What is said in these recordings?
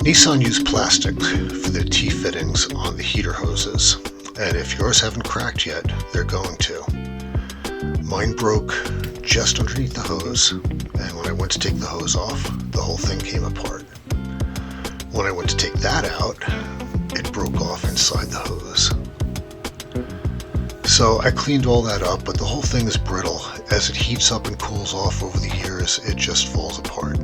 Nissan used plastic for their T-fittings on the heater hoses, and if yours haven't cracked yet, they're going to. Mine broke just underneath the hose, and when I went to take the hose off, the whole thing came apart. When I went to take that out, it broke off inside the hose. So I cleaned all that up, but the whole thing is brittle. As it heats up and cools off over the years, it just falls apart.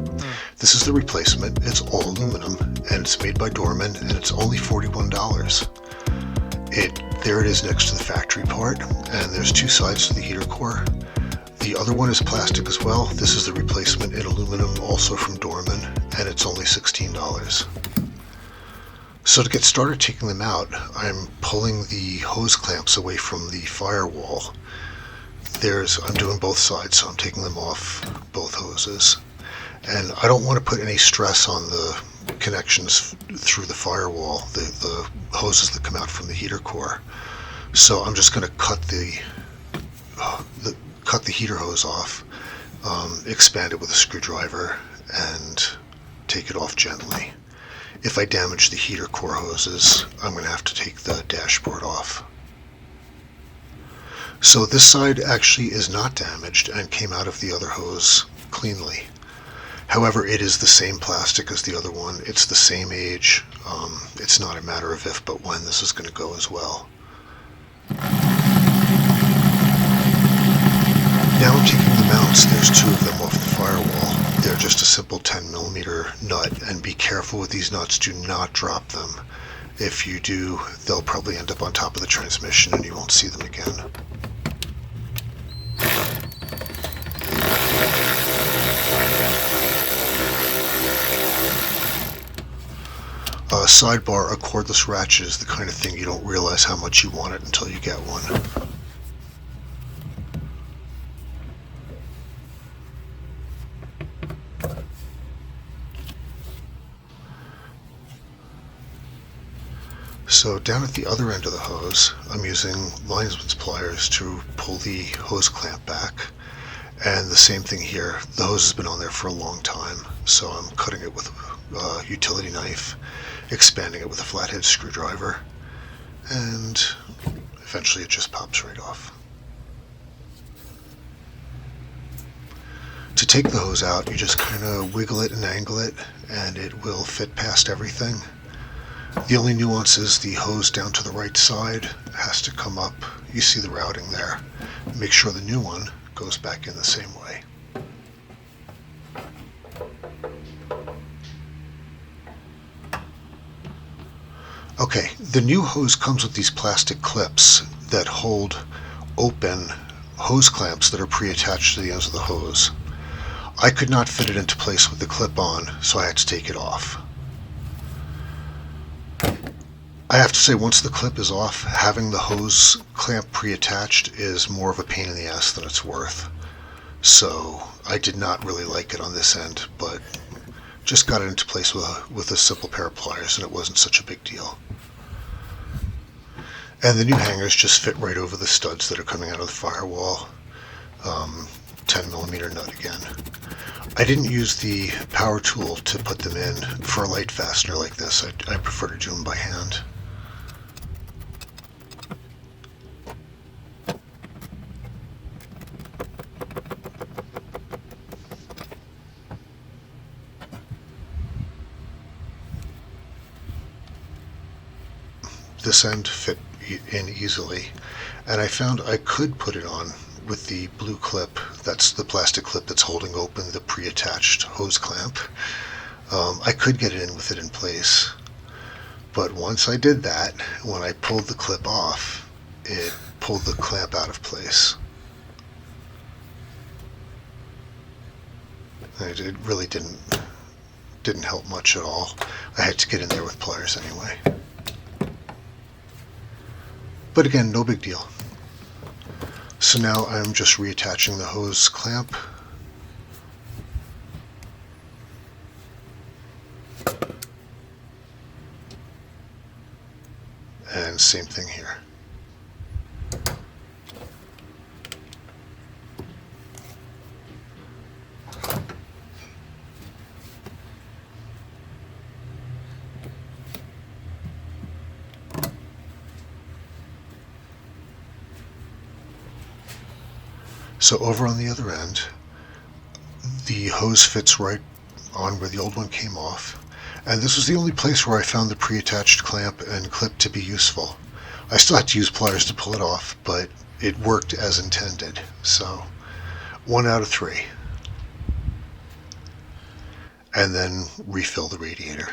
This is the replacement. It's all aluminum, and it's made by Dorman, and it's only $41. There it is next to the factory part, and there's two sides to the heater core. The other one is plastic as well. This is the replacement in aluminum, also from Dorman, and it's only $16. So to get started taking them out, I'm pulling the hose clamps away from the firewall. I'm doing both sides, so I'm taking them off both hoses. And I don't want to put any stress on the connections through the firewall, the hoses that come out from the heater core. So I'm just going to cut the heater hose off, expand it with a screwdriver, and take it off gently. If I damage the heater core hoses, I'm going to have to take the dashboard off. So this side actually is not damaged and came out of the other hose cleanly. However, it is the same plastic as the other one. It's the same age. It's not a matter of if but when this is going to go as well. Now I'm taking the mounts. There's two of them off the firewall. They're just a simple 10mm nut, and be careful with these nuts. Do not drop them. If you do, they'll probably end up on top of the transmission and you won't see them again. Sidebar, a cordless ratchet is the kind of thing you don't realize how much you want it until you get one. So down at the other end of the hose, I'm using linesman's pliers to pull the hose clamp back. And the same thing here. The hose has been on there for a long time, so I'm cutting it with a utility knife, expanding it with a flathead screwdriver, and eventually it just pops right off. To take the hose out, you just kind of wiggle it and angle it, and it will fit past everything. The only nuance is the hose down to the right side has to come up. You see the routing there. Make sure the new one goes back in the same way. Okay, the new hose comes with these plastic clips that hold open hose clamps that are pre-attached to the ends of the hose. I could not fit it into place with the clip on, so I had to take it off. I have to say, once the clip is off, having the hose clamp pre-attached is more of a pain in the ass than it's worth. So I did not really like it on this end, but just got it into place with a simple pair of pliers, and it wasn't such a big deal. And the new hangers just fit right over the studs that are coming out of the firewall. 10mm nut again. I didn't use the power tool to put them in for a light fastener like this. I prefer to do them by hand. This end fit in easily, and I found I could put it on with the blue clip. That's the plastic clip that's holding open the pre-attached hose clamp. I could get it in with it in place, but once I did that, when I pulled the clip off, it pulled the clamp out of place. And it really didn't help much at all. I had to get in there with pliers anyway. But again, no big deal. So now I'm just reattaching the hose clamp. And same thing here. So over on the other end, the hose fits right on where the old one came off, and this was the only place where I found the pre-attached clamp and clip to be useful. I still had to use pliers to pull it off, but it worked as intended. So 1 out of 3. And then refill the radiator.